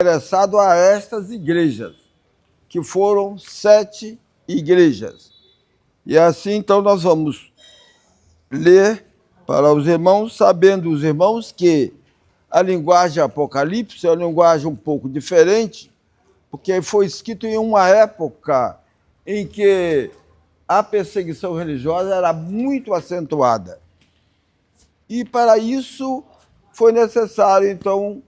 endereçado a estas igrejas, que foram 7 igrejas. E assim, então, nós vamos ler para os irmãos, sabendo os irmãos que a linguagem Apocalipse é uma linguagem um pouco diferente, porque foi escrito em uma época em que a perseguição religiosa era muito acentuada. E, para isso, foi necessário, então,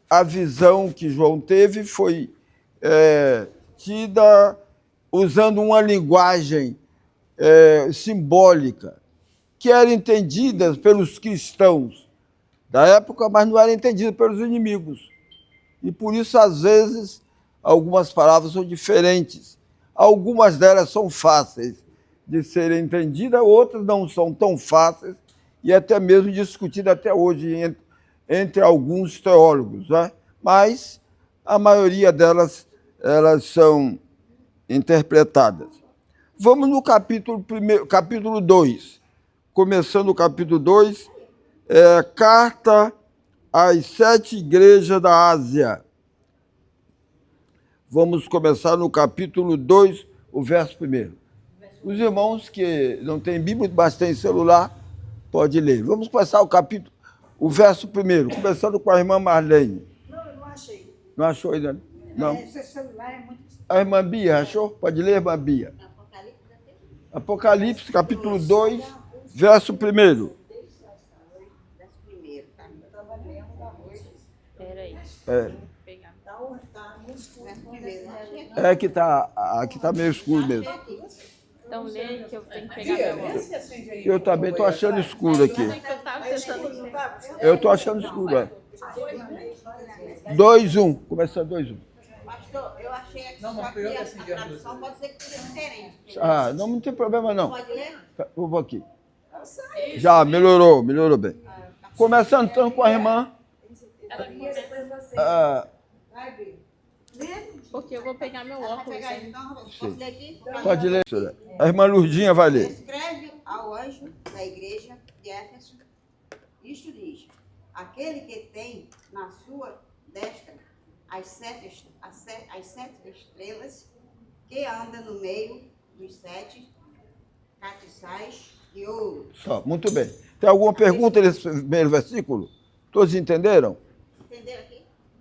a visão que João teve foi tida usando uma linguagem simbólica, que era entendida pelos cristãos da época, mas não era entendida pelos inimigos. E, por isso, às vezes, algumas palavras são diferentes. Algumas delas são fáceis de serem entendidas, outras não são tão fáceis e até mesmo discutidas até hoje entre alguns teólogos, né? Mas a maioria delas elas são interpretadas. Vamos no capítulo 2. Começando o capítulo 2, carta às 7 igrejas da Ásia. Vamos começar no capítulo 2, o verso 1. Os irmãos que não têm Bíblia, mas têm celular, pode ler. Vamos começar o verso 1, começando com a irmã Marlene. Não, eu não achei. Não achou ainda? Não. Esse celular é muito... A irmã Bia, achou? Pode ler, irmã Bia. Apocalipse, capítulo 2, verso 1. Peraí. Que aqui tá meio escuro mesmo. Então lê que eu tenho que pegar meu óculos. Eu também estou achando escuro aqui. Eu estou achando escuro. 2, 1. Começando 2, 1. Pastor, eu achei aqui, Não, só mas que foi eu que a acendi a luz. tradução pode ser que seja diferente. Não tem problema não. Pode ler? Eu vou aqui. Já, melhorou bem. Começando então com a irmã. Vai, Bia. Lê. Porque eu vou pegar meu Vai óculos. pegar então, posso ler aqui? Pode ler, senhora. A irmã Lurdinha vai ler. Escreve ao anjo da igreja de Éfeso, isto diz: aquele que tem na sua destra as sete estrelas, que anda no meio dos 7 castiçais de ouro. Muito bem. Tem alguma pergunta nesse primeiro versículo? Todos entenderam? Entenderam aqui?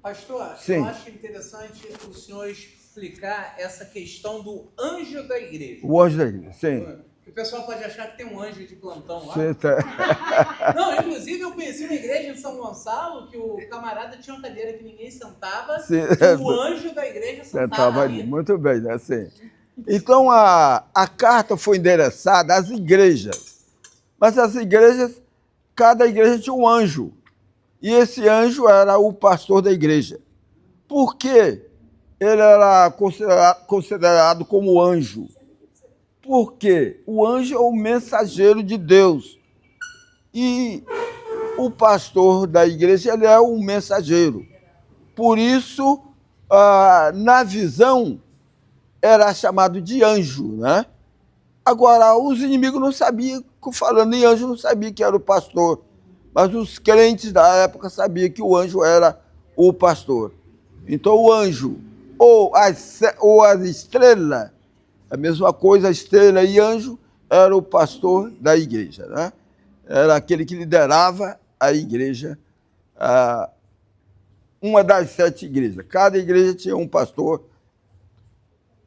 Pastor, Sim. eu acho interessante o senhor explicar essa questão do anjo da igreja. O anjo da igreja, sim. O pessoal pode achar que tem um anjo de plantão lá. Sim, tá. Não, inclusive eu conheci uma igreja em São Gonçalo que o camarada tinha uma cadeira que ninguém sentava, Sim. e o anjo da igreja sentava ali. Muito bem, né? Sim. Então, a carta foi endereçada às igrejas. Mas as igrejas, cada igreja tinha um anjo. E esse anjo era o pastor da igreja. Por quê? Ele era considerado como anjo. Porque o anjo é o mensageiro de Deus. E o pastor da igreja ele é um mensageiro. Por isso, na visão, era chamado de anjo, né? Agora, os inimigos não sabiam, falando em anjo, não sabiam que era o pastor. Mas os crentes da época sabiam que o anjo era o pastor. Então, o anjo ou as estrelas, a mesma coisa, estrela e anjo, era o pastor da igreja, né? Era aquele que liderava a igreja, uma das 7 igrejas. Cada igreja tinha um pastor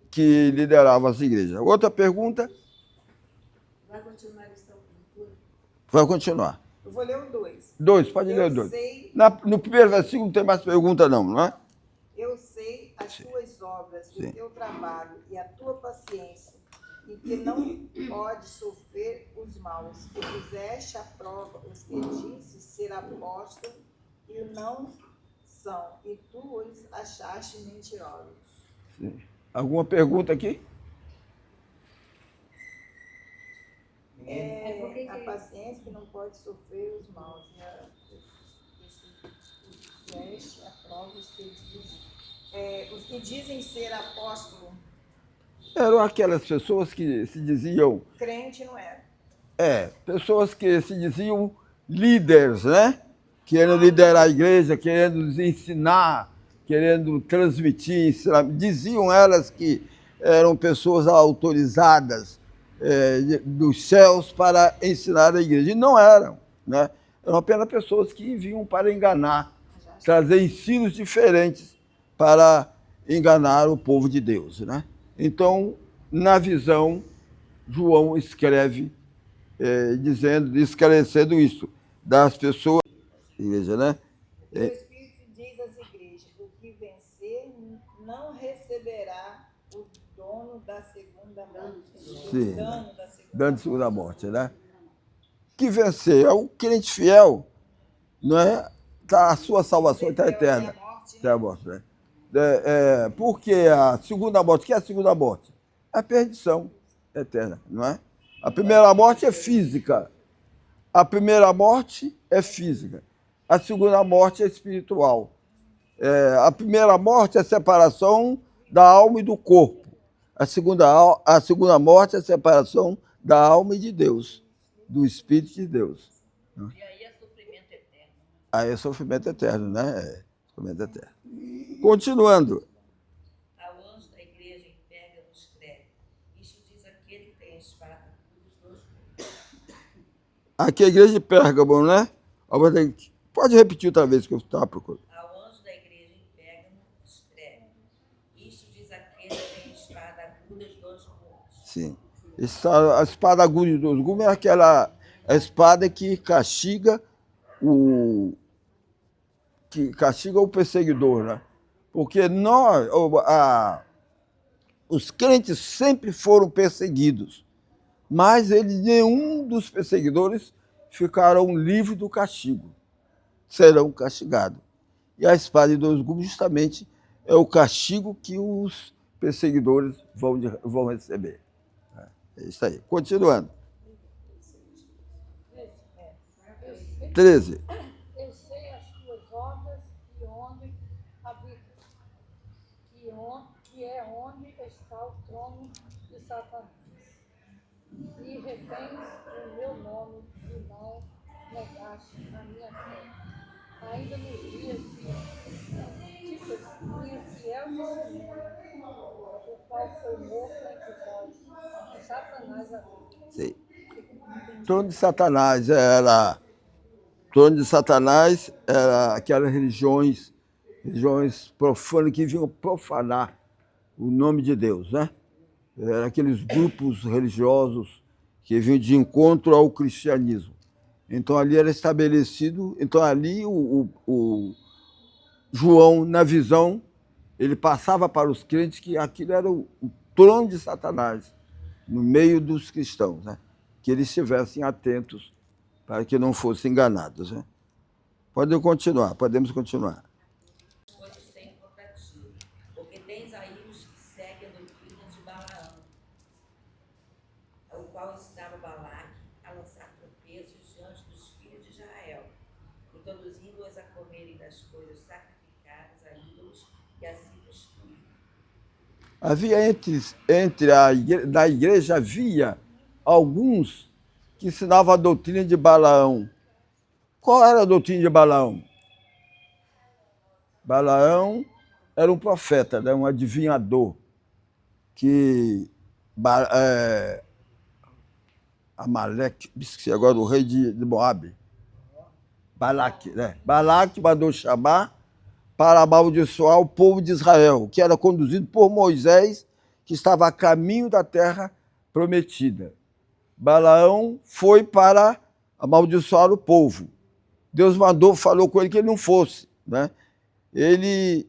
que liderava as igrejas. Outra pergunta? Vai continuar a lição? Vai continuar. Eu vou ler o 2. 2, pode ler o 2. Sei, No primeiro versículo não tem mais pergunta não é? eu sei as tuas obras, o Sim. teu trabalho e a tua paciência, e que não podes sofrer os maus, que puseste à prova os que dizes ser apóstolos e não são, e tu os achaste mentirosos. Sim. Alguma pergunta aqui? A paciência que não pode sofrer os maus, né? Puseste à prova os que dizem ser apóstolo. Eram aquelas pessoas que se diziam... Crente não era. Pessoas que se diziam líderes, né? Querendo liderar a igreja, querendo nos ensinar querendo transmitir, diziam elas que eram pessoas autorizadas dos céus para ensinar a igreja. E não eram, né? Eram apenas pessoas que vinham para enganar, trazer ensinos diferentes para enganar o povo de Deus, né? Então, na visão, João escreve esclarecendo isso das pessoas, igreja, né? O Espírito diz às igrejas: o que vencer não receberá o dono da segunda morte. Sim, O dano da dano de segunda morte, né? Que vencer é o crente fiel, não é? A sua salvação está eterna. Até a morte, né? Porque a segunda morte, o que é a segunda morte? É a perdição eterna, não é? A primeira morte é física. A primeira morte é física. A segunda morte é espiritual. A primeira morte é a separação da alma e do corpo. A segunda morte é a separação da alma e de Deus, do Espírito de Deus. E aí é sofrimento eterno. Aí é sofrimento eterno, né? Sofrimento eterno. Continuando. Ao anjo da igreja em Pérgamo escreve: isto diz aquele que tem a espada dos dois gumes. Aqui é a igreja de Pérgamo, né? Pode repetir outra vez que eu estava procurando. Ao anjo da igreja em Pérgamo escreve: isto diz aquele que tem a espada aguda dos dois gumes. Sim. A espada aguda dos dois gumes é aquela espada que castiga o perseguidor, né? Porque os crentes sempre foram perseguidos, mas nenhum dos perseguidores ficaram livres do castigo. Serão castigados. E a espada de dois gumes justamente é o castigo que os perseguidores vão receber. É isso aí. Continuando. 13. Eu sei as tuas obras e onde habitas, que é onde está o trono de Satanás. E retens o meu nome e não negaste a minha fé. Ainda nos dias de Antipas, minha fiel testemunha, o qual foi morto entre vós, e Satanás habita. Sim. Trono de Satanás era aquelas religiões profanas que vinham profanar o nome de Deus, né? Eram aqueles grupos religiosos que vinham de encontro ao cristianismo. Então ali era estabelecido, o João, na visão, ele passava para os crentes que aquilo era o trono de Satanás no meio dos cristãos, né? Que eles estivessem atentos para que não fossem enganados, né? Podemos continuar. Coisas têm contra ti, porque tens aí os que seguem a doutrina de Balaão, o qual ensinava Balaque a lançar tropeços diante dos filhos de Israel, introduzindo-os a comerem das coisas sacrificadas a ídolos e assim destruir. Havia na igreja havia alguns que ensinavam a doutrina de Balaão. Qual era a doutrina de Balaão? Balaão era um profeta, né? Um adivinhador, que Amaleque, esqueci agora, o rei de Moabe, Balaque, né? Balaque mandou chamar para amaldiçoar o povo de Israel, que era conduzido por Moisés, que estava a caminho da terra prometida. Balaão foi para amaldiçoar o povo. Deus falou com ele que ele não fosse, né? Ele,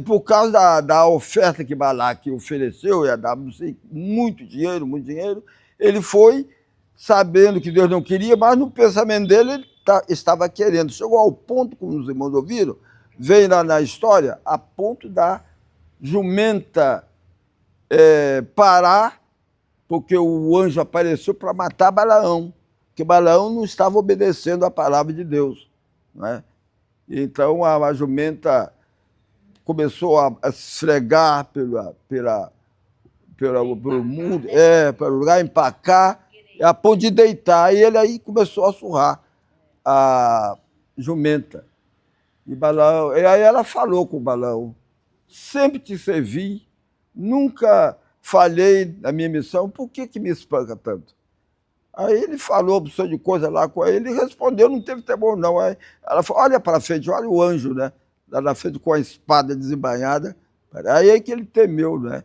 por causa da oferta que Balaque ofereceu, ia dar muito dinheiro, ele foi sabendo que Deus não queria, mas no pensamento dele ele estava querendo. Chegou ao ponto, como os irmãos ouviram, veio lá na história, a ponto da jumenta parar, porque o anjo apareceu para matar Balaão, porque Balaão não estava obedecendo a palavra de Deus, não é? Então a jumenta começou a esfregar pelo mundo, pelo lugar, empacar, a ponto de deitar, e ele aí começou a surrar a jumenta. E Balaão, e aí ela falou com Balaão: sempre te servi, nunca falhei na minha missão, por que me espanca tanto? Aí ele falou a opção de coisa lá com ele, ele respondeu, não teve temor não. Aí ela falou: olha para frente, olha o anjo, né? Lá na frente com a espada desembainhada. Aí é que ele temeu, né?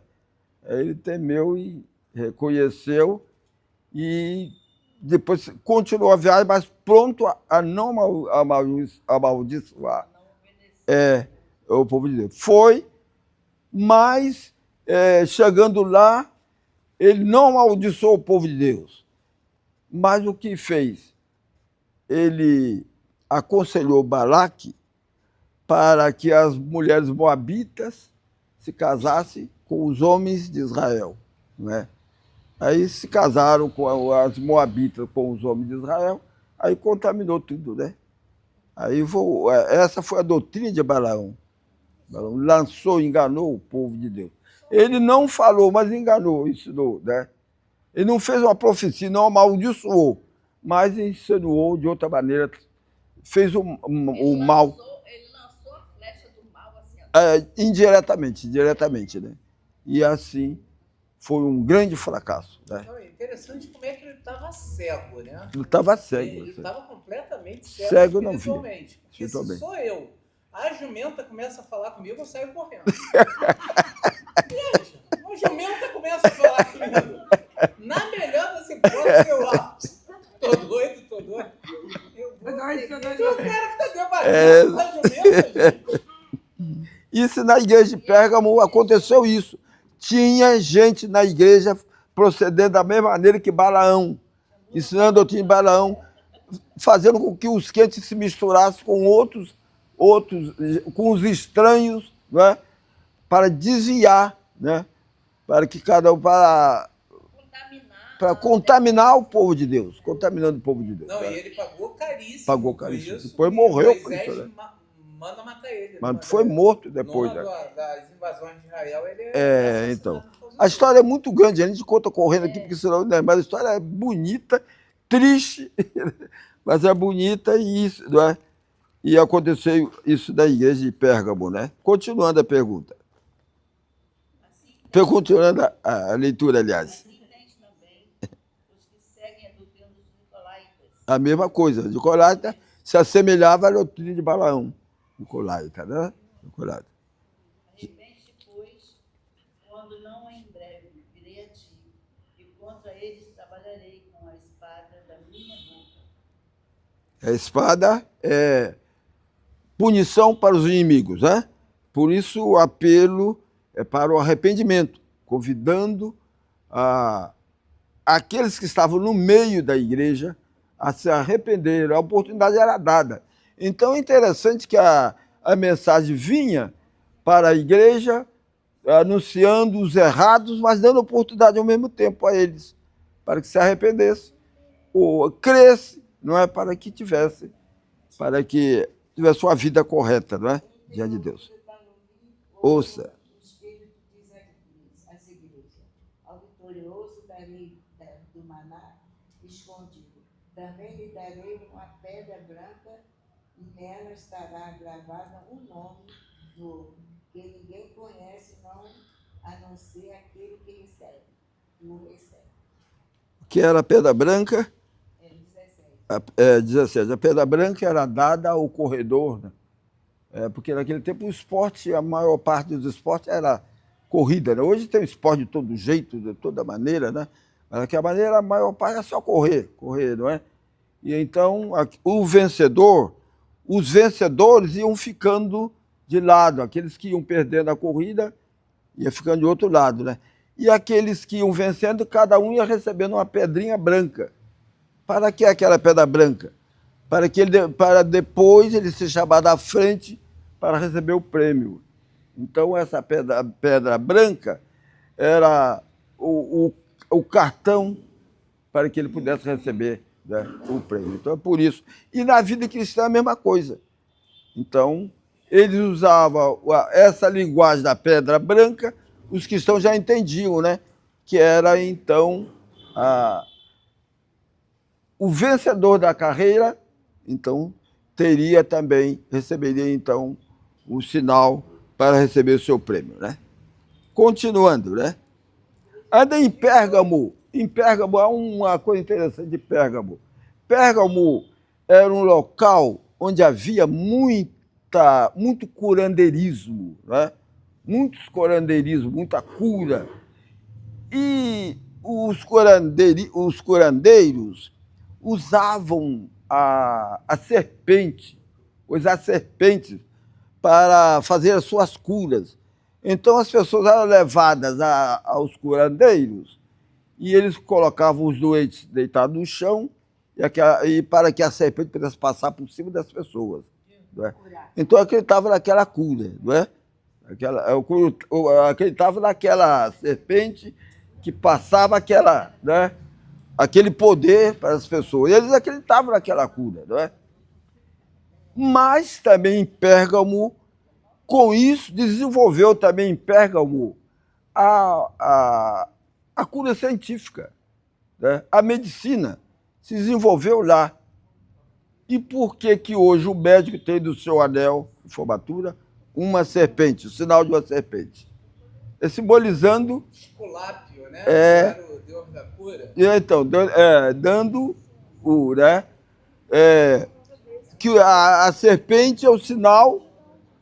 Aí ele temeu e reconheceu e depois continuou a viagem, mas pronto a não amaldiçoar o povo de Deus. Foi, mas chegando lá, ele não amaldiçoou o povo de Deus. Mas o que fez? Ele aconselhou Balaque para que as mulheres moabitas se casassem com os homens de Israel, né? Aí se casaram com as moabitas com os homens de Israel, aí contaminou tudo, né? Aí essa foi a doutrina de Balaão. Balaão lançou, enganou o povo de Deus. Ele não falou, mas enganou, ensinou, né? Ele não fez uma profecia, não amaldiçoou, mas insinuou de outra maneira, fez o mal. Ele lançou a flecha do mal assim, ó. Indiretamente, né? E assim foi um grande fracasso, né? Não, é interessante como é que ele estava cego, né? Ele estava cego. Ele estava completamente cego, Cego não via. espiritualmente. Porque se Espiritualmente. sou eu, a jumenta começa a falar comigo, eu saio correndo. Gente, a jumenta começa a falar comigo. Na melhor das hipóteses, eu tô doido. O cara fica debatendo com a jumenta, gente. Isso na igreja de Pérgamo aconteceu isso. Tinha gente na igreja procedendo da mesma maneira que Balaão, ensinando a doutrina de Balaão, fazendo com que os crentes se misturassem com outros, com os estranhos, né? Para desviar, né? Para que cada um para contaminar o povo de Deus, contaminando o povo de Deus. Não, né? e ele pagou caríssimo. Pagou por caríssimo. isso, Depois e morreu por Moisés isso, né? manda matar ele. Mas foi morto depois. Numa Né? das invasões de Israel, ele Então. assassinado. A história é muito grande, a gente conta correndo aqui, porque senão não é, mas a história é bonita, triste, mas é bonita e isso, não é? E aconteceu isso da igreja de Pérgamo, né? Continuando a pergunta. Continuando a leitura, aliás. Assim tens também os que seguem a doutrina dos nicolaítas. A mesma coisa. Nicolaita se assemelhava à doutrina de Balaão. Nicolaita, né? Nicolaita. Arrepende-te, pois, quando não em breve virei a ti, e contra eles trabalharei com a espada da minha boca. A espada é punição para os inimigos, né? Por isso o apelo é para o arrependimento, convidando aqueles que estavam no meio da igreja a se arrepender. A oportunidade era dada. Então é interessante que a mensagem vinha para a igreja anunciando os errados, mas dando oportunidade ao mesmo tempo a eles, para que se arrependessem, ou cresce, não é? Para que tivesse sua vida correta, não é? Diante de Deus. Ouça. O Espírito diz às igrejas: ao vitorioso darei do maná escondido. Também lhe darei uma pedra branca, e nela estará gravado um nome novo, que ninguém conhece, a não ser aquele que recebe. Não recebe. Que era a pedra branca? 17. 17. A pedra branca era dada ao corredor, né? Porque naquele tempo o esporte, a maior parte dos esportes era corrida, né? Hoje tem esporte de todo jeito, de toda maneira, né? Mas naquela maneira a maior parte era só correr, não é? E então os vencedores iam ficando de lado, aqueles que iam perdendo a corrida iam ficando de outro lado, né? E aqueles que iam vencendo, cada um ia recebendo uma pedrinha branca. Para que aquela pedra branca? Para depois ele se chamar da frente para receber o prêmio. Então, essa pedra branca era o cartão para que ele pudesse receber, né, o prêmio. Então, é por isso. E na vida cristã, a mesma coisa. Então, eles usavam essa linguagem da pedra branca, os cristãos já entendiam, né, que era, então, o vencedor da carreira, então, teria também, receberia então o sinal para receber o seu prêmio, né? Continuando, né? Ainda em Pérgamo há uma coisa interessante de Pérgamo. Pérgamo era um local onde havia muito curandeirismo, né? Muitos curandeirismo, muita cura. E os curandeiros usavam a serpente, usar serpentes para fazer as suas curas. Então as pessoas eram levadas aos curandeiros e eles colocavam os doentes deitados no chão e para que a serpente pudesse passar por cima das pessoas. Não é? Então acreditava naquela cura, não é? Acreditava naquela serpente que passava né, aquele poder para as pessoas. E eles acreditavam naquela cura, não é? Mas também em Pérgamo, com isso, desenvolveu também em Pérgamo a cura científica, né? A medicina se desenvolveu lá. E por que hoje o médico tem do seu anel de formatura uma serpente, o sinal de uma serpente? É simbolizando... Esculápio, né? Era o deus da cura. Então, dando o... Né? Que a serpente é o sinal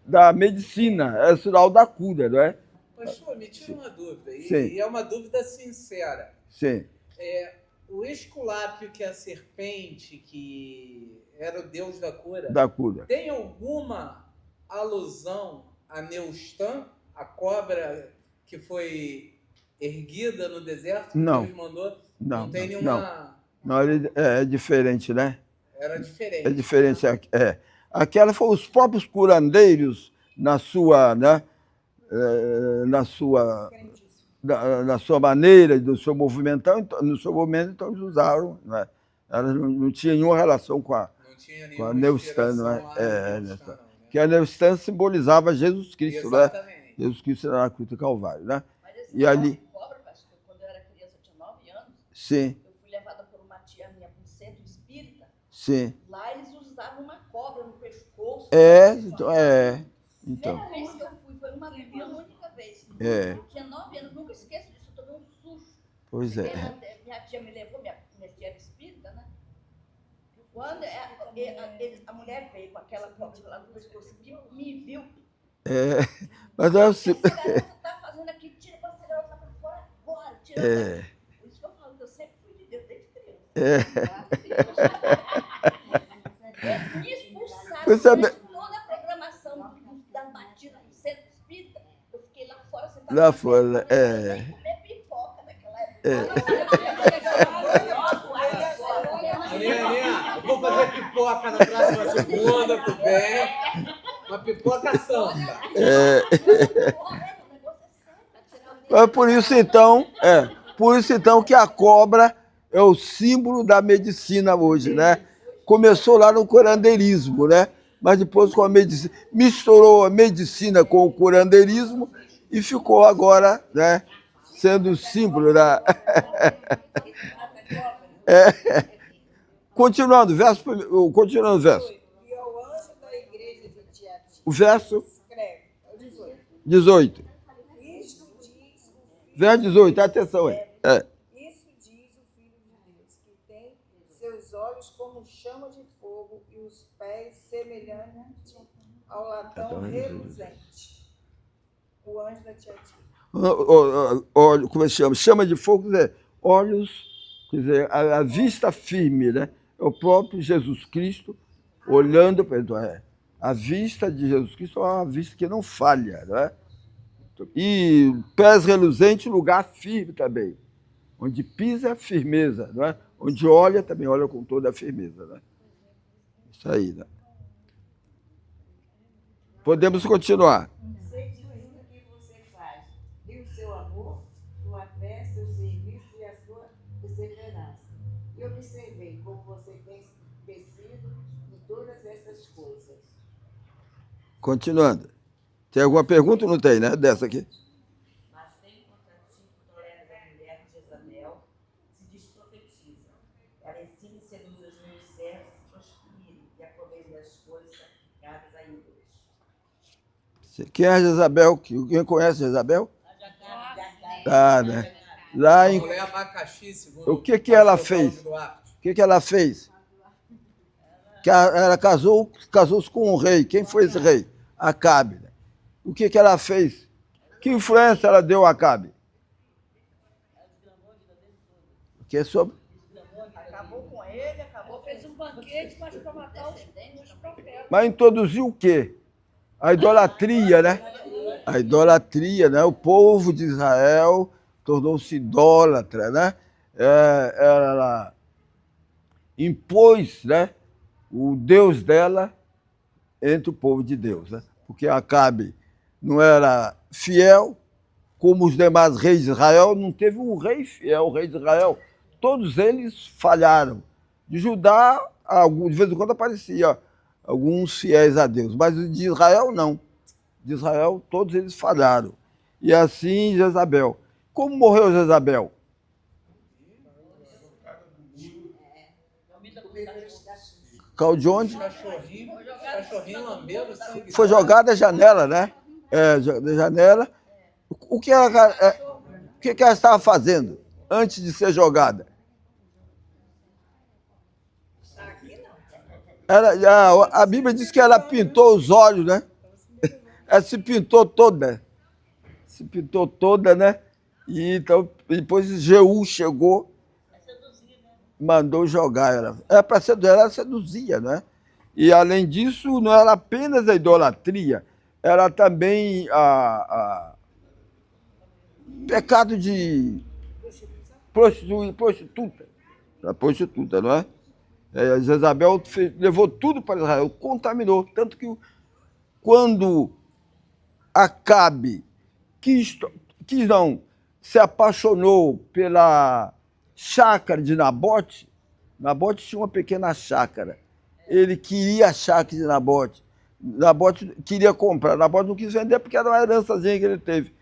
da medicina, é o sinal da cura, não é? Pastor, me tira uma dúvida, Sim. e é uma dúvida sincera. Sim. O Esculápio, que é a serpente, que era o deus da cura, tem alguma alusão a Neustã, a cobra que foi erguida no deserto? Não. Deus mandou? Não tem nenhuma... Não, é diferente, né? Era diferente. É diferente. Aquela foram os próprios curandeiros na sua, né? Na sua maneira, no seu movimento, então eles usaram, né? Elas não tinha nenhuma relação com a Neustã, não é? Que a Neustã simbolizava Jesus Cristo, exatamente, né? Jesus Cristo era na cruz do Calvário, né? E ali... Cobra, pastor, quando eu era criança, eu tinha 9 anos. Sim. Eu fui levada por uma tia minha para um centro espírita. Sim. Lá eles usavam uma cobra no pescoço. Então. A primeira vez que eu fui foi uma única vez. Eu tinha 9 anos, nunca esqueço disso, eu tomei um susto. Pois é. Minha tia me levou, minha tia era espírita, né? Quando a mulher veio com aquela cobra lá no pescoço, me viu. Mas eu... O que esse garoto tá fazendo aqui? Tira essa garota pra fora agora, tira ela. Por isso que eu falo que eu sempre fui de Deus desde criança. Eles me expulsaram durante toda a programação da batida do centro espírita. Eu fiquei lá fora sentada. Lá fora, comer pipoca naquela Aninha, eu vou fazer pipoca na próxima segunda, tu vem. Uma pipoca santa. Por isso então que a cobra é o símbolo da medicina hoje, né? Começou lá no curandeirismo, né? Mas depois com a medicina, misturou a medicina com o curandeirismo e ficou agora, né, sendo o símbolo da... Continuando o verso. E ao anjo da igreja de Tiatira. O verso? Escreve, é o 18. 18. Isto diz o Filho. Verso 18, atenção aí. Isso diz o Filho de Deus, que tem seus olhos como chama de fogo e os pés semelhantes ao latão reluzente. O anjo da Tiatira. Olha, como é que chama? Chama de fogo, quer dizer, olhos, quer dizer, a vista firme, né? É o próprio Jesus Cristo olhando para... A vista de Jesus Cristo é uma vista que não falha, não é? E pés reluzentes, lugar firme também. Onde pisa é firmeza, não é? Onde olha, também olha com toda a firmeza, né? Isso aí, né? Podemos continuar. Sei de tudo que você faz, e o seu amor, sua fé, seu serviço e a sua perseverança. E observei como você tem crescido em todas essas coisas. Continuando. Tem alguma pergunta? Não tem, né? Dessa aqui. Mas tem contra ti que toleras a mulher de Jezabel, se diz profetiza. Ela ensina e seduz os meus servos a se prostituírem e a comerem das Quem é Jezabel? Quem conhece Jezabel? Tá, né? Lá A em... mulher abacaxi, segundo O que ela pastor fez? Paulo Duarte. O que ela fez? Ela casou-se com um rei. Quem foi esse rei? Acabe. Né? O que ela fez? Que influência ela deu a Acabe? O que é sobre? Acabou com ele, acabou. Fez um banquete, mas para matar os profetas. Mas introduziu o quê? A idolatria, né? A idolatria, né? O povo de Israel tornou-se idólatra, né? Ela impôs, né, o Deus dela entre o povo de Deus, né? Porque Acabe não era fiel, como os demais reis de Israel, não teve um rei fiel, o rei de Israel. Todos eles falharam. De Judá, de vez em quando aparecia alguns fiéis a Deus, mas de Israel não. De Israel, todos eles falharam. E assim Jezabel. Como morreu Jezabel? Caiu de onde? Cachorrinho lambeiro, sangue. Foi jogada da janela, né? Da janela. O que ela estava fazendo antes de ser jogada? A Bíblia diz que ela pintou os olhos, né? Ela se pintou toda. Se pintou toda, né? E então, depois Jeú chegou, mandou jogar ela. Era para seduzir, ela seduzia, né? E, além disso, não era apenas a idolatria, era também pecado de prostituta. A prostituta, não é? Jezabel levou tudo para Israel, contaminou. Tanto que quando Acabe se apaixonou pela chácara de Nabote, Nabote tinha uma pequena chácara. Ele queria a chácara de Nabote. Nabote queria comprar. Nabote não quis vender porque era uma herançazinha que ele teve.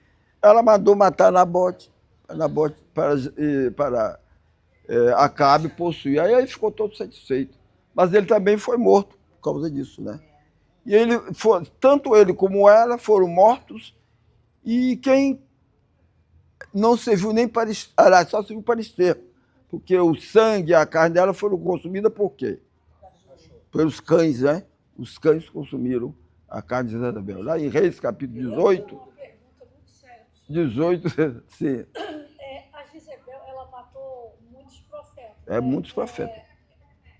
Ela mandou matar Nabote para Acabe possuir. Aí ele ficou todo satisfeito. Mas ele também foi morto por causa disso, né? E tanto ele como ela foram mortos, e quem não serviu nem para só serviu para esterco, porque o sangue e a carne dela foram consumidas por quê? Pelos cães, né? Os cães consumiram a carne de Jezabel. Lá em Reis, capítulo 18. Uma pergunta muito séria. 18, sim. A Jezebel, ela matou muitos profetas. Muitos profetas.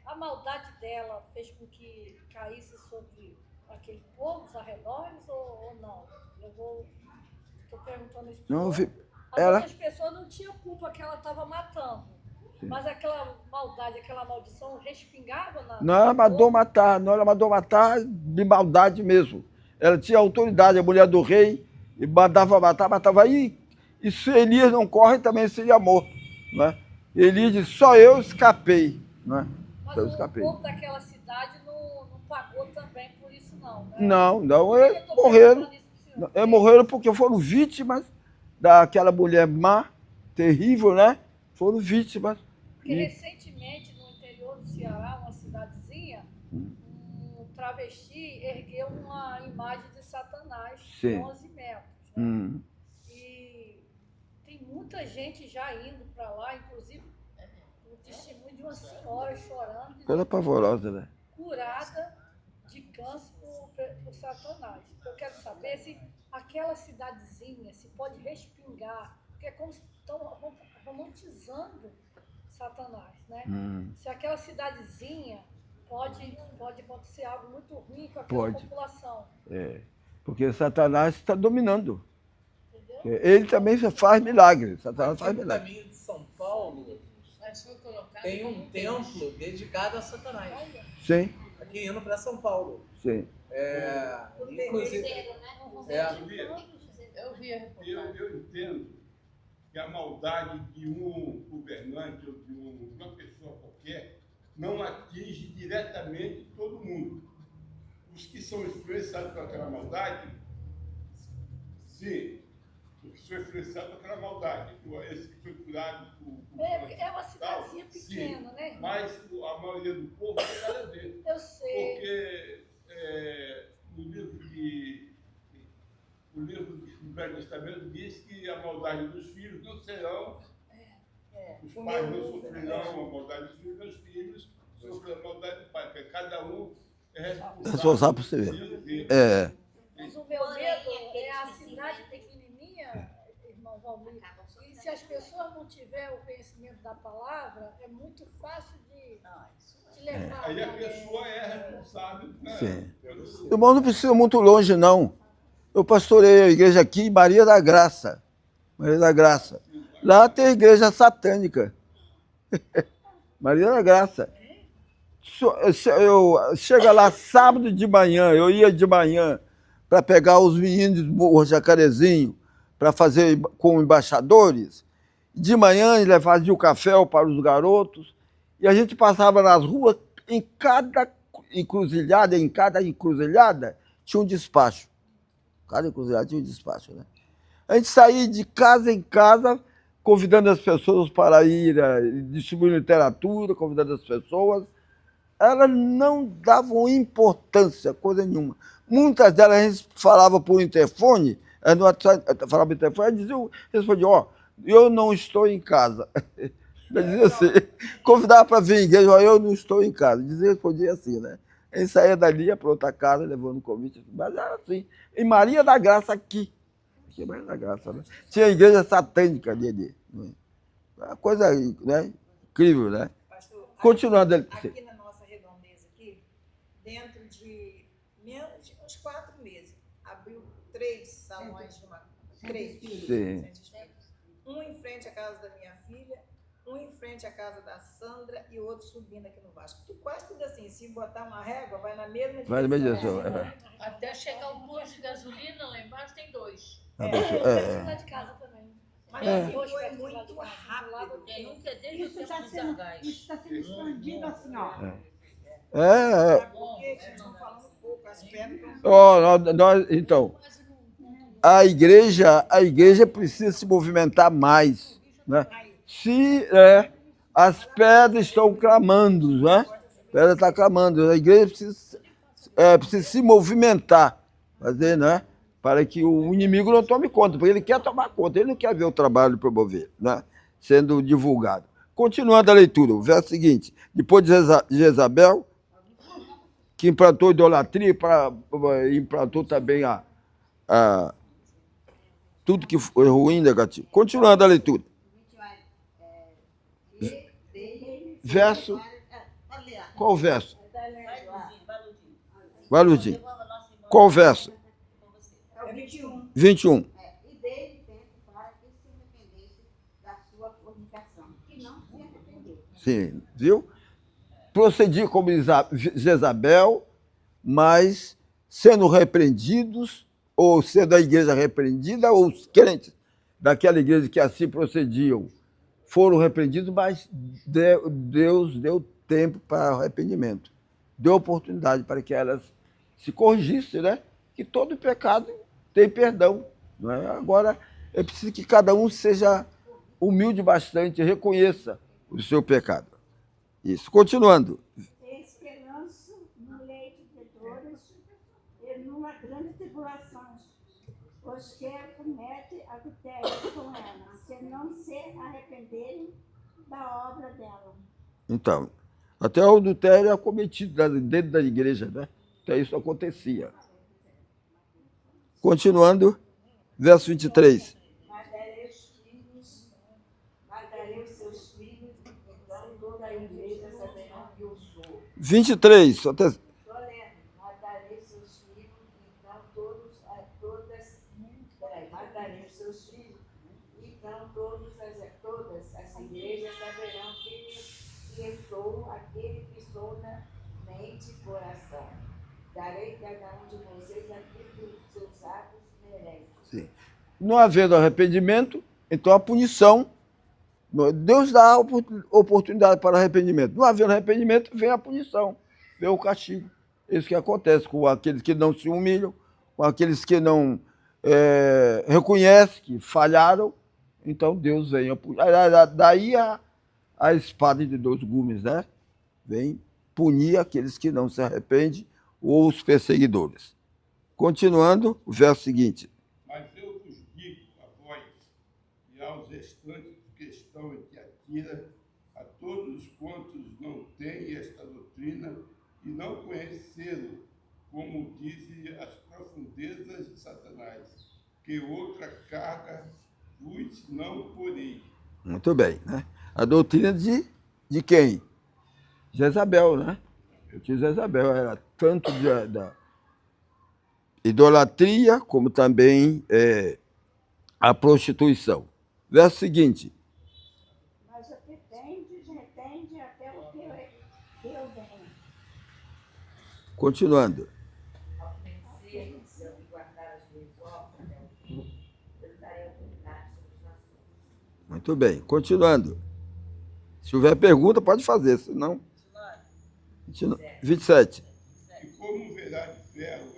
A maldade dela fez com que caísse sobre aquele povo, os arredores, ou não? Estou perguntando isso. Não, As outras pessoas não tinham culpa que ela estava matando. Sim. Mas aquela maldade, aquela maldição respingava na... Não, ela mandou matar. Não, ela mandou matar de maldade mesmo. Ela tinha autoridade, a mulher do rei, e mandava matar, matava. E se Elias não corre, também seria morto. Né? Elias disse, só eu escapei. Né? Mas eu escapei. O povo daquela cidade não pagou também por isso, não. Né? Não, eles morreram. Eles morreram porque foram vítimas daquela mulher má, terrível, né? Foram vítimas. Porque recentemente, no interior do Ceará, uma cidadezinha, um travesti ergueu uma imagem de Satanás de 11 metros. Né? E tem muita gente já indo para lá, inclusive o testemunho de uma senhora chorando. Coisa pavorosa, né? Curada de câncer por Satanás. Eu quero saber se aquela cidadezinha se pode respingar, porque é como se estão romantizando Satanás, né? Se aquela cidadezinha pode acontecer algo muito ruim com aquela população. Porque Satanás está dominando. Entendeu? Ele também faz milagres. Satanás faz milagres. No caminho de São Paulo tem um templo dedicado a Satanás. Sim. Aqui indo para São Paulo. Sim. Inclusive, Eu entendo que a maldade de um governante ou de uma pessoa qualquer não atinge diretamente todo mundo. Os que são influenciados por aquela maldade, sim, os que são influenciados por aquela maldade, esse que foi curado é uma cidadezinha pequena, sim, né? Mas a maioria do povo não tem nada a ver. Eu sei. Porque no livro de Velho Testamento diz que a maldade dos filhos não serão, os pais não sofrerão a maldade dos filhos, os filhos sofrerão a maldade do pai, porque cada um é responsável por si mesmo. É. Mas o meu medo é a cidade pequenininha, irmão Valmir, e se as pessoas não tiverem o conhecimento da palavra, é muito fácil de levar. Aí a pessoa é responsável. Né? Sim. O irmão não precisa muito longe, não. Eu pastorei a igreja aqui em Maria da Graça. Maria da Graça. Lá tem a igreja satânica. Maria da Graça. Eu chega lá sábado de manhã, eu ia de manhã para pegar os meninos do Morro Jacarezinho para fazer como embaixadores. De manhã eles faziam o café para os garotos e a gente passava nas ruas, em cada encruzilhada tinha um despacho. Cada encruzilhada tinha um despacho, né? A gente saía de casa em casa, convidando as pessoas para ir distribuir literatura, convidando as pessoas. Elas não davam importância, coisa nenhuma. Muitas delas a gente falava por interfone, falava por interfone, respondia, eu não estou em casa. Dizia assim, convidava para vir à igreja, eu não estou em casa. Respondia assim, né? A gente saía dali, ia para outra casa, levando convite, mas era assim. Em Maria da Graça aqui. Aqui é Maria da Graça, né? Tinha a igreja satânica ali. Né? Uma coisa, né? Incrível, né? Pastor, continuando aqui na nossa redondeza aqui, dentro de menos de uns 4 meses, abriu 3 salões de uma... 3. Sim. Um em frente à casa da minha filha, um em frente à casa da Sandra e outro subindo aqui no Vasco. Quase tudo assim, se botar uma régua, vai na mesma direção. Vai na mesma direção, Até chegar o posto de gasolina, lá embaixo tem 2. Lá de casa também. Mas assim, foi muito rápido. Nunca desde o tempo dos Zangais. Isso está sendo expandido assim, ó. Porque eles estão falando pouco, as pedras... Então, a igreja precisa se movimentar mais, né? Se as pedras estão clamando, né? A pedra está clamando, a igreja precisa se movimentar, fazer, né? Para que o inimigo não tome conta, porque ele quer tomar conta, ele não quer ver o trabalho promover, né? Sendo divulgado. Continuando a leitura, o verso seguinte, depois de Jezabel, que implantou idolatria, implantou também tudo que foi ruim, negativo. Continuando a leitura. Verso. Qual verso? Vai, Ludinho. Qual verso? 21. E dele tempo para que se arrependesse da sua fornicação, que não se arrependeu. Sim, viu? Procedia como Jezabel, mas sendo repreendidos, ou sendo a igreja repreendida, ou os crentes daquela igreja que assim procediam foram repreendidos, mas Deus deu tempo para o arrependimento. Deu oportunidade para que elas se corrigissem, né? Que todo pecado tem perdão. Não é? Agora, é preciso que cada um seja humilde bastante, reconheça o seu pecado. Isso. Continuando. Esperança no leito de dores e numa grande tribulação, pois que comete adultério com ela, se não se arrependerem da obra dela. Então, até o adultério é cometido dentro da igreja, né? Até isso acontecia. Continuando, verso 23. Matarei os seus filhos, então toda a igreja saberá que eu sou. 23. Matarei seus filhos, então matarei os seus filhos, então todas as igrejas saberão que eu sou aquele que sou na mente e coração. Darei a cada um de vocês aquilo que os seus atos merecem. Sim. Não havendo arrependimento, então a punição. Deus dá oportunidade para arrependimento. Não havendo arrependimento, vem a punição, vem o castigo. Isso que acontece com aqueles que não se humilham, com aqueles que não reconhecem que falharam. Então Deus vem a punir. Daí a espada de 2 gumes, né? Vem punir aqueles que não se arrependem ou os perseguidores. Continuando, o verso seguinte. Mas eu vos digo restantes que estão em Tiatira, a todos quantos não têm esta doutrina e não conheceram, como dizem as profundezas de Satanás, que outra carga vos não porei. Muito bem, né? A doutrina de quem? Jezabel, né? De Jezabel, era tanto da idolatria, como também a prostituição. Verso seguinte. Mas o que tendes, retende até o que eu venha. Continuando. Ao que venceres e guardar as minhas ordens até o fim, eu darei autoridade sobre as nações. Muito bem, continuando. Se houver pergunta, pode fazer, senão... 27. E como verá de ferro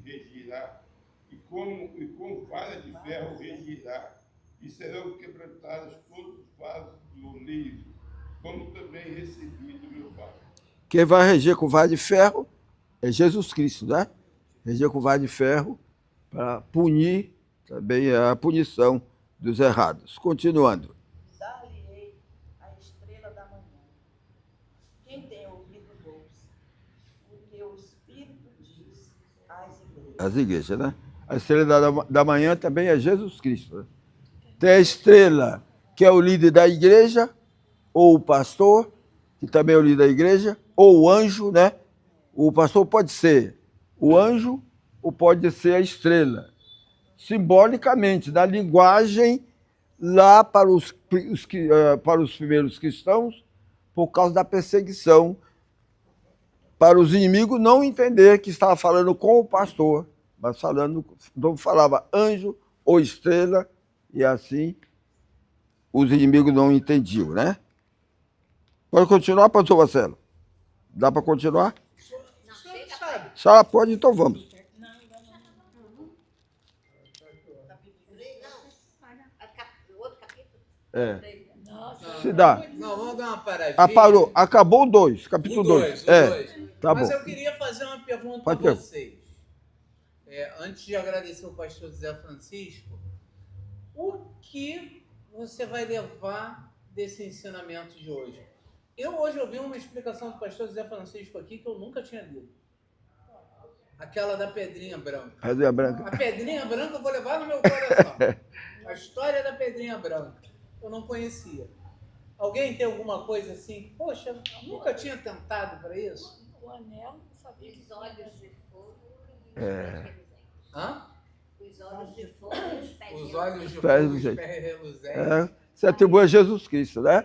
regirá, e com vara de ferro regirá, e serão quebrantados todos os vasos do oleiro, como também recebi do meu Pai. Quem vai reger com vara de ferro é Jesus Cristo, né? Reger com vara de ferro para punir também a punição dos errados. Continuando. Dar-lhe-ei a estrela da manhã. Quem tem ouvidos, ouça o que o Espírito diz às igrejas. As igrejas, né? A estrela da manhã também é Jesus Cristo. Né? Tem a estrela, que é o líder da igreja, ou o pastor, que também é o líder da igreja, ou o anjo, né? O pastor pode ser o anjo ou pode ser a estrela. Simbolicamente, na linguagem lá para os primeiros cristãos, por causa da perseguição, para os inimigos não entender que estava falando com o pastor, mas não falava anjo ou estrela, e assim os inimigos não entendiam, né? Pode continuar, pastor Marcelo? Dá para continuar? Se ela pode, então vamos. Se dá. Não, vamos dar uma paradinha. Parou. Acabou o 2, capítulo 2. Tá Mas bom. eu queria fazer uma pergunta Pode a vocês. Antes de agradecer o pastor José Francisco, o que você vai levar desse ensinamento de hoje? Eu hoje ouvi uma explicação do pastor José Francisco aqui que eu nunca tinha lido. Aquela da pedrinha branca. Pedrinha branca. A pedrinha branca eu vou levar no meu coração. A história da pedrinha branca. Eu não conhecia. Alguém tem alguma coisa assim? Poxa, eu nunca tinha tentado para isso. O anel, sabia que Os olhos de fogo. Hã? Os olhos de fogo e os pés Os de olhos de Pés fogo, os reluzentes. pés reluzentes. Se atribui a Jesus Cristo, né?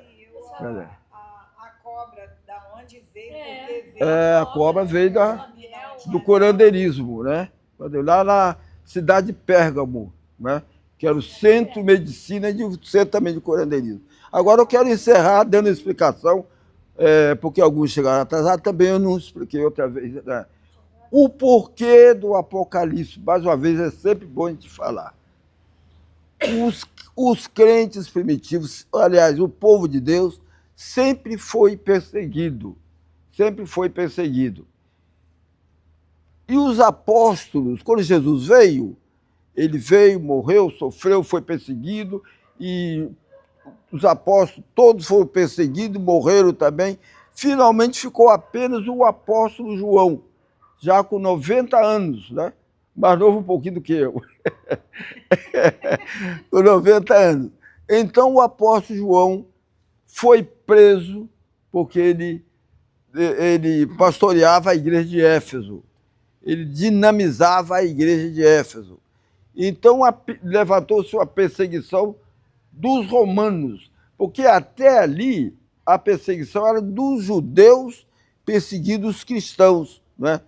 A cobra, da onde veio, porque veio. A cobra veio do curandeirismo, né? Lá na cidade de Pérgamo, né? Que era o centro de medicina e o centro também de curandeirismo. Agora eu quero encerrar dando explicação, porque alguns chegaram atrasados, também eu não expliquei outra vez, né? O porquê do Apocalipse, mais uma vez, é sempre bom a gente falar. Os crentes primitivos, aliás, o povo de Deus, sempre foi perseguido. Sempre foi perseguido. E os apóstolos, quando Jesus veio, ele veio, morreu, sofreu, foi perseguido, e os apóstolos todos foram perseguidos, morreram também. Finalmente ficou apenas o apóstolo João, já com 90 anos, né? Mais novo um pouquinho do que eu. Com 90 anos. Então o apóstolo João foi preso porque ele pastoreava a igreja de Éfeso. Ele dinamizava a igreja de Éfeso. Então levantou-se uma perseguição dos romanos, porque até ali a perseguição era dos judeus perseguindo os cristãos, né?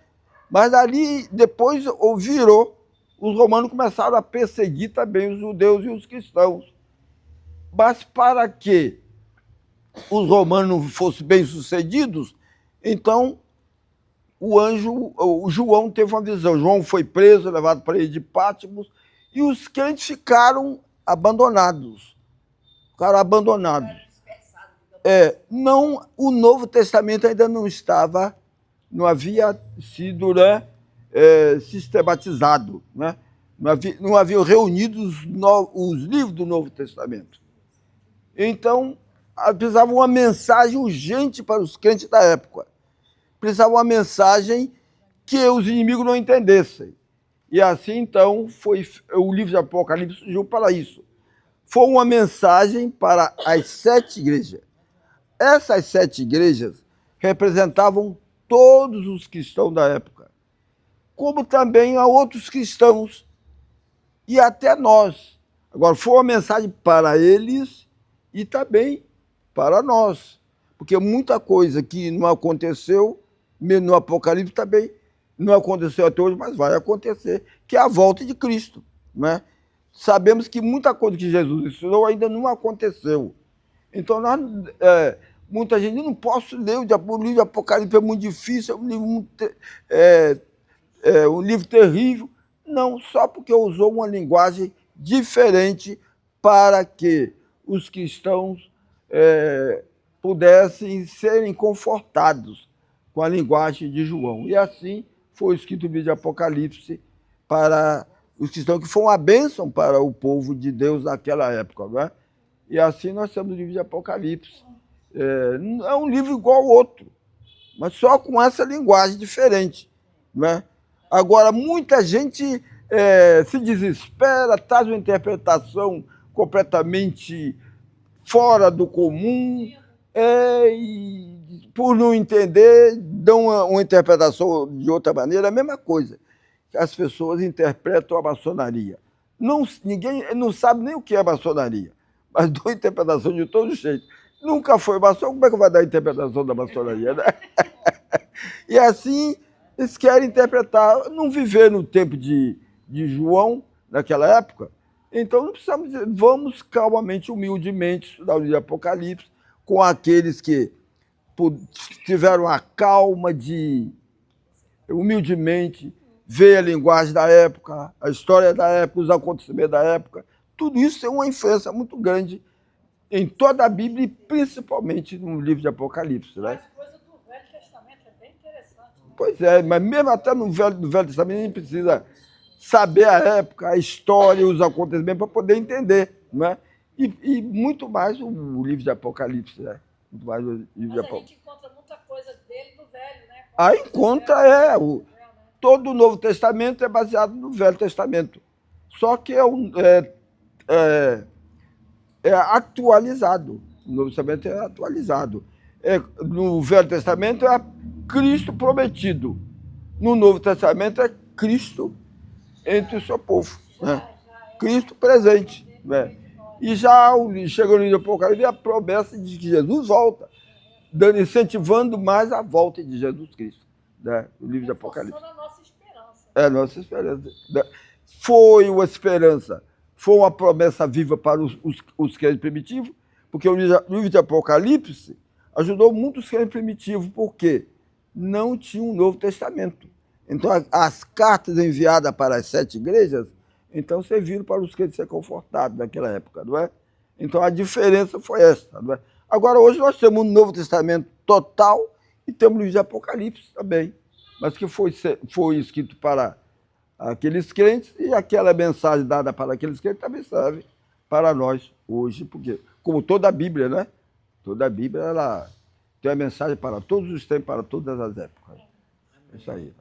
Mas ali depois virou, os romanos começaram a perseguir também os judeus e os cristãos. Mas para que os romanos fossem bem-sucedidos, então o João teve uma visão. João foi preso, levado para ele de Patmos, e os crentes ficaram abandonados. Não, o Novo Testamento ainda não havia sido sistematizado, né? Não haviam reunido os livros do Novo Testamento. Então, precisava uma mensagem urgente para os crentes da época. Precisava uma mensagem que os inimigos não entendessem. E assim, então, o livro de Apocalipse surgiu para isso. Foi uma mensagem para as 7 igrejas. Essas 7 igrejas representavam todos os cristãos da época, como também a outros cristãos e até nós. Agora, foi uma mensagem para eles e também para nós, porque muita coisa que não aconteceu, mesmo no Apocalipse também não aconteceu até hoje, mas vai acontecer, que é a volta de Cristo, né? Sabemos que muita coisa que Jesus ensinou ainda não aconteceu. Então, muita gente não posso ler o livro de Apocalipse, é muito difícil, é um livro terrível. Não, só porque usou uma linguagem diferente para que os cristãos pudessem serem confortados com a linguagem de João. E assim foi escrito o livro de Apocalipse para os cristãos, que foi uma bênção para o povo de Deus naquela época. Não é? E assim nós temos o livro de Apocalipse. É um livro igual ao outro, mas só com essa linguagem diferente. Não é? Agora, muita gente se desespera, traz uma interpretação completamente fora do comum, e por não entender, dão uma interpretação de outra maneira, a mesma coisa. As pessoas interpretam a maçonaria. Ninguém não sabe nem o que é maçonaria, mas dão interpretação de todo jeito. Nunca foi maçom, como é que vai dar a interpretação da maçonaria? Né? E assim, eles querem interpretar, não viver no tempo de João, naquela época. Então, não precisamos dizer, vamos calmamente, humildemente, estudar o livro de Apocalipse, com aqueles que tiveram a calma de, humildemente, ver a linguagem da época, a história da época, os acontecimentos da época. Tudo isso tem uma influência muito grande em toda a Bíblia e principalmente no livro de Apocalipse. Né? As coisas do Velho Testamento é bem interessante. Pois é, mas mesmo até no Velho Testamento a gente precisa saber a época, a história, os acontecimentos para poder entender. Né? E muito mais o livro de Apocalipse. Né? Muito mais o livro de Apocalipse. A gente encontra muita coisa dele no Velho, né? Aí encontra, todo o Novo Testamento é baseado no Velho Testamento. Só que é atualizado. O Novo Testamento é atualizado. No Velho Testamento é Cristo prometido. No Novo Testamento é Cristo entre o seu povo. Né? Cristo presente. Né? E já chegou no livro do Apocalipse a promessa de que Jesus volta, incentivando mais a volta de Jesus Cristo. Né? O livro do Apocalipse. A nossa esperança. É a nossa esperança. Foi uma esperança, foi uma promessa viva para os crentes primitivos, porque o livro de Apocalipse ajudou muito os crentes primitivos, porque não tinha um Novo Testamento. Então, as cartas enviadas para as 7 igrejas, então serviram para os crentes ser confortados naquela época, não é? Então, a diferença foi essa, não é? Agora, hoje nós temos um Novo Testamento total e temos o livro de Apocalipse também, mas que foi escrito para aqueles crentes e aquela mensagem dada para aqueles crentes também serve para nós hoje, porque, como toda a Bíblia, né? Toda a Bíblia, ela tem uma mensagem para todos os tempos, para todas as épocas. É isso aí.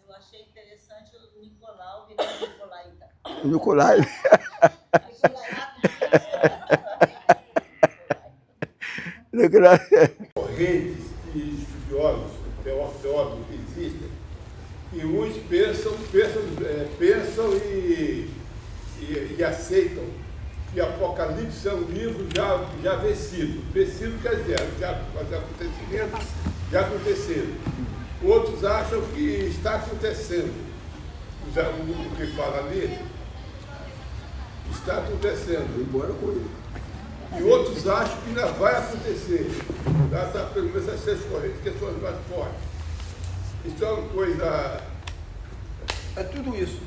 Eu achei interessante o Nicolau, virando Nicolaita. O Nicolai. Correntes de estudiosos, teólogos que existem, e uns pensam e aceitam que Apocalipse é um livro já vencido. Vencido quer dizer, os acontecimentos já aconteceram. Outros acham que está acontecendo. O que fala ali está acontecendo. Embora com ele. E outros acham que ainda vai acontecer. Essas 6 correntes que são as mais fortes. Isso é uma coisa. É tudo isso.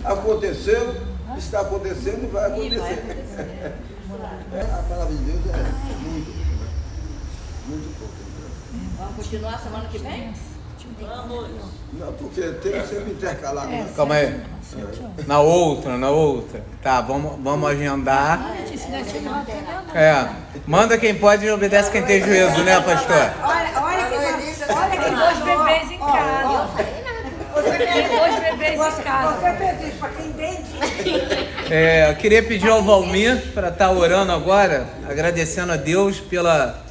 Aconteceu, está acontecendo e vai acontecer. A palavra de Deus é muito pouco. Vamos continuar semana que vem? Vamos. Não, porque tem que sempre intercalar. Calma aí. Na outra. Tá, vamos agendar. Manda quem pode e obedece quem tem juízo, né, pastor? Olha Tem 2 bebês em casa. Tem 2 bebês em casa. Eu queria pedir ao Valmir para estar orando agora, agradecendo a Deus pela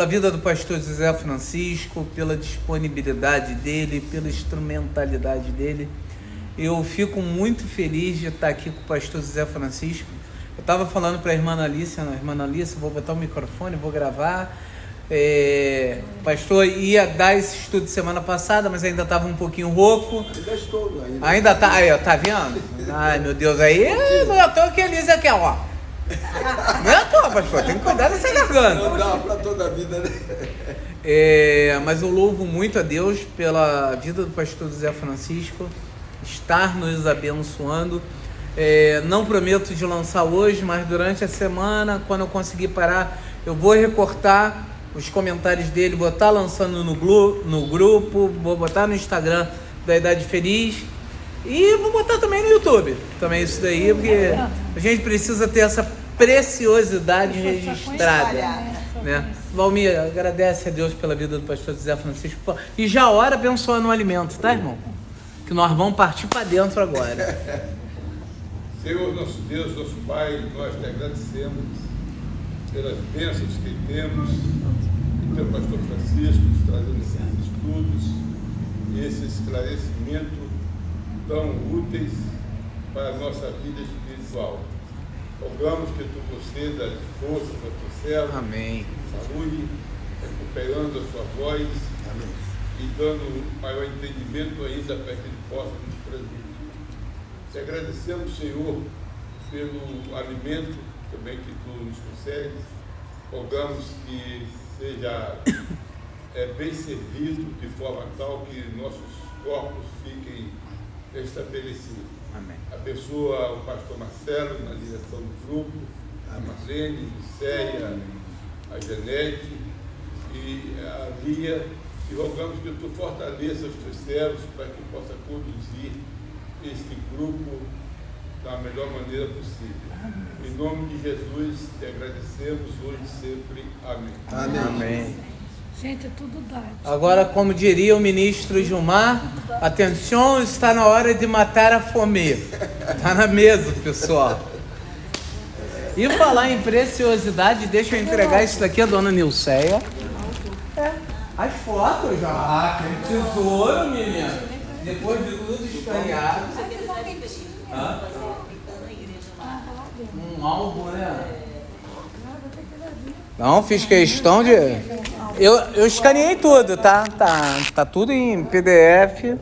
vida do pastor José Francisco, pela disponibilidade dele, pela instrumentalidade dele. Eu fico muito feliz de estar aqui com o pastor José Francisco. Eu estava falando para a irmã Alice, vou botar o microfone, vou gravar. O pastor ia dar esse estudo semana passada, mas ainda estava um pouquinho rouco. Ainda tá, aí, tá vendo? Ai, meu Deus, aí não é à toa que a Elisa aqui, ó. Não é à toa, pastor, tem que cuidar dessa garganta. Não dá para toda a vida, né? Mas eu louvo muito a Deus pela vida do pastor José Francisco, estar nos abençoando. Não prometo de lançar hoje, mas durante a semana, quando eu conseguir parar, eu vou recortar os comentários dele, vou estar lançando no grupo, vou botar no Instagram da Idade Feliz e vou botar também no YouTube, também isso daí, porque a gente precisa ter essa preciosidade registrada, né? Valmir, agradece a Deus pela vida do pastor José Francisco e já ora abençoando o alimento, tá, irmão? Que nós vamos partir para dentro agora. Senhor, nosso Deus, nosso Pai, nós te agradecemos pelas bênçãos que temos e pelo pastor Francisco trazendo esses estudos e esse esclarecimento tão úteis para a nossa vida espiritual. Rogamos que tu concedas forças ao teu servo, amém, saúde, recuperando a sua voz, amém, e dando maior entendimento ainda para que ele possa nos transmitir. Te agradecemos, Senhor, pelo alimento também que tu nos concedes. Rogamos que seja bem servido de forma tal que nossos corpos fiquem estabelecidos. Amém. Abençoa o pastor Marcelo na direção do grupo, a Marlene, a Céia, a Janete e a Lia, e rogamos que tu fortaleça os teus servos para que possa conduzir este grupo da melhor maneira possível. Em nome de Jesus, te agradecemos hoje e sempre. Amém. Amém. Amém. Gente, é tudo dá. Agora, como diria o ministro Gilmar, atenção, está na hora de matar a fome. Está na mesa, pessoal. E falar em preciosidade, deixa eu entregar isso daqui à dona Nilceia. As fotos já. Ah, tem tesouro, menina. Depois de tudo escaneado. Um álbum, né? Não, fiz questão de... Eu escaneei tudo, tá? Tá tudo em PDF.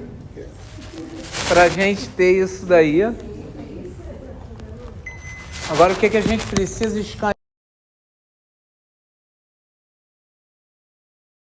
Pra gente ter isso daí. Agora, o que a gente precisa escanear?